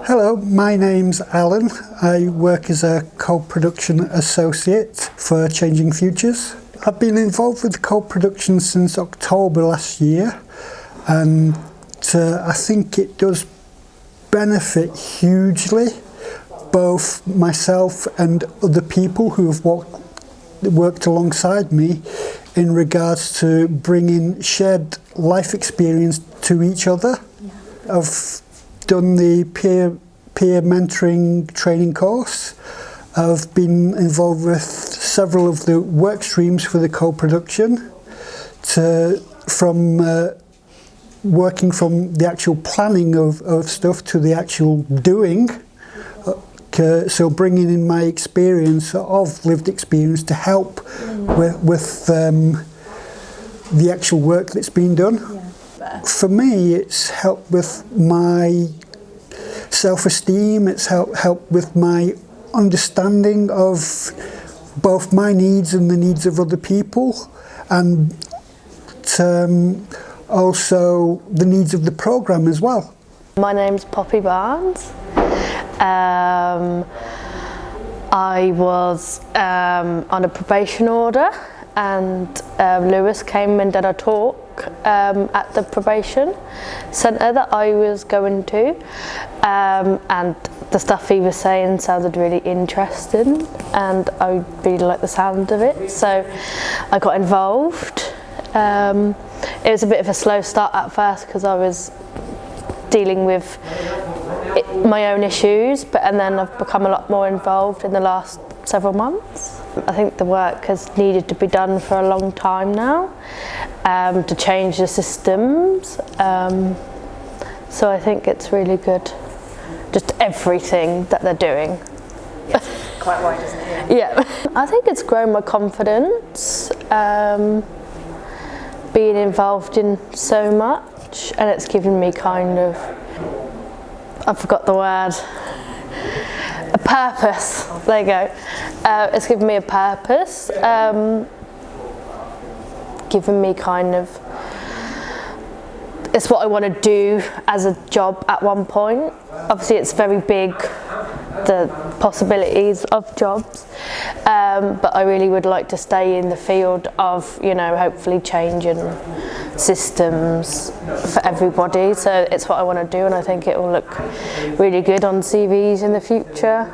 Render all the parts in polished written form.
Hello, my name's Alan. I work as a Co-Production Associate for Changing Futures. I've been involved with co-production since October last year, and I think it does benefit hugely both myself and other people who have worked alongside me in regards to bringing shared life experience to each other. I've done the peer mentoring training course. I've been involved with several of the work streams for the co-production, from working from the actual planning of stuff to the actual doing. So bringing in my experience of lived experience to help with the actual work that's been done. For me, it's helped with my self-esteem, it's helped with my understanding of both my needs and the needs of other people, and also the needs of the programme as well. My name's Poppy Barnes. I was on a probation order, and Lewis came and did a talk at the probation centre that I was going to, and the stuff he was saying sounded really interesting and I really liked the sound of it, so I got involved. It was a bit of a slow start at first because I was dealing with my own issues, and then I've become a lot more involved in the last several months. I think the work has needed to be done for a long time now, to change the systems, so I think it's really good, just everything that they're doing. Yes, quite wide, isn't it? Yeah, I think it's grown my confidence, being involved in so much, and it's given me kind of, I forgot the word, a purpose. There you go. It's given me a purpose, given me kind of, it's what I want to do as a job at one point. Obviously it's very big, the possibilities of jobs, but I really would like to stay in the field of, hopefully changing systems for everybody. So it's what I want to do, and I think it will look really good on CVs in the future,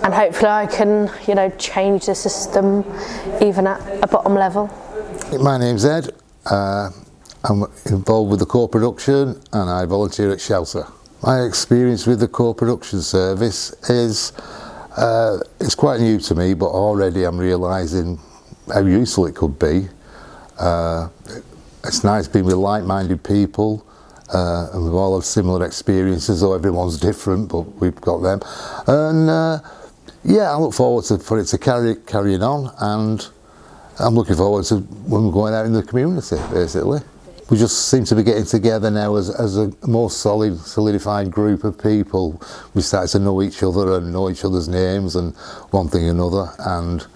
and hopefully I can change the system even at a bottom level. My name's Ed. I'm involved with the co-production and I volunteer at Shelter. My experience with the co-production service is it's quite new to me, but already I'm realising how useful it could be. It's nice being with like-minded people, and we've all had similar experiences, though everyone's different, but we've got them. And yeah, I look forward for it to carrying on, and I'm looking forward to when we're going out in the community, basically. We just seem to be getting together now as a more solidified group of people. We started to know each other and know each other's names and one thing and another, and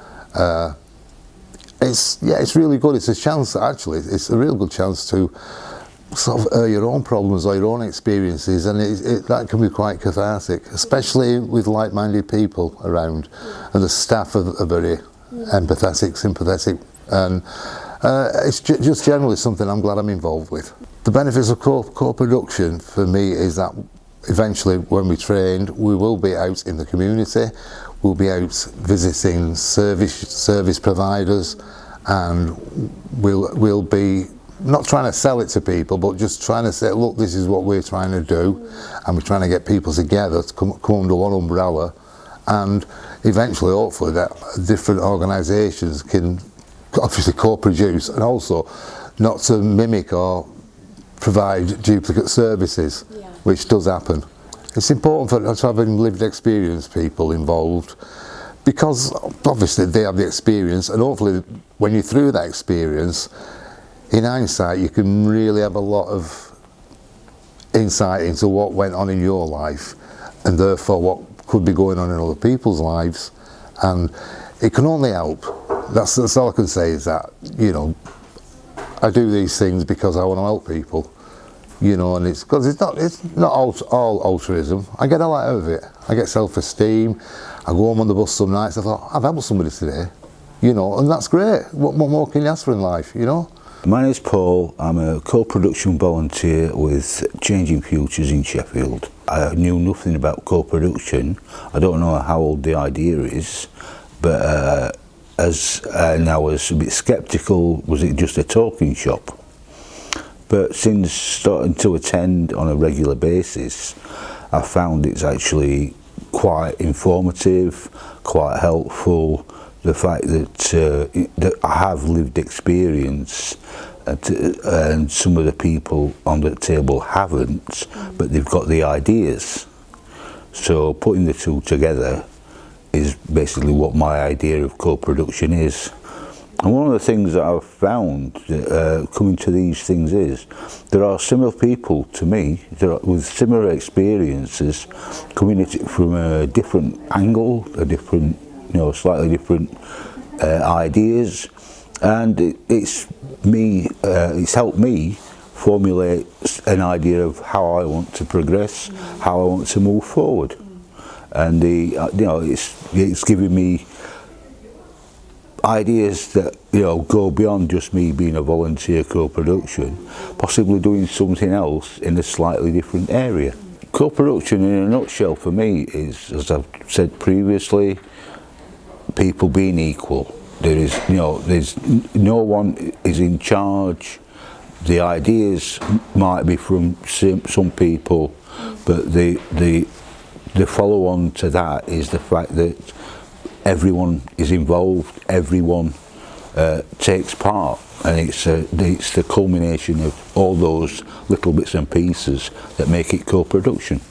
it's really good. It's a chance, actually, it's a real good chance to sort of air your own problems or your own experiences, and that can be quite cathartic, especially with like-minded people around, and the staff are very empathetic, sympathetic, and it's just generally something I'm glad I'm involved with. The benefits of co-production for me is that eventually when we trained, we will be out in the community, we'll be out visiting service providers, and we'll be not trying to sell it to people, but just trying to say, look, this is what we're trying to do, and we're trying to get people together to come under one umbrella, and eventually, hopefully, that different organisations can obviously co-produce, and also not to mimic or provide duplicate services, which does happen. It's important for having lived experience people involved, because obviously they have the experience, and hopefully when you're through that experience, in hindsight you can really have a lot of insight into what went on in your life, and therefore what could be going on in other people's lives, and it can only help. That's all I can say, is that, I do these things because I want to help people, you know, and it's because it's not all altruism. I get a lot out of it. I get self-esteem. I go home on the bus some nights, I thought, I've helped somebody today, you know, and that's great. What more can you ask for in life, you know? My name's Paul. I'm a co-production volunteer with Changing Futures in Sheffield. I knew nothing about co-production. I don't know how old the idea is, but and I was a bit sceptical, was it just a talking shop? But since starting to attend on a regular basis, I found it's actually quite informative, quite helpful. The fact that I have lived experience and some of the people on the table haven't, but they've got the ideas. So putting the two together is basically what my idea of co-production is. And one of the things that I've found coming to these things is there are similar people to me with similar experiences coming at it from a different angle, a different, you know, slightly different ideas, and it's helped me formulate an idea of how I want to progress, how I want to move forward, and you know, it's giving me ideas that, you know, go beyond just me being a volunteer co-production, possibly doing something else in a slightly different area. Co-production in a nutshell for me is, as I've said previously, people being equal. There is, you know, there's no one is in charge. The ideas might be from some people, but the follow-on to that is the fact that everyone is involved, everyone takes part, and it's the culmination of all those little bits and pieces that make it co-production.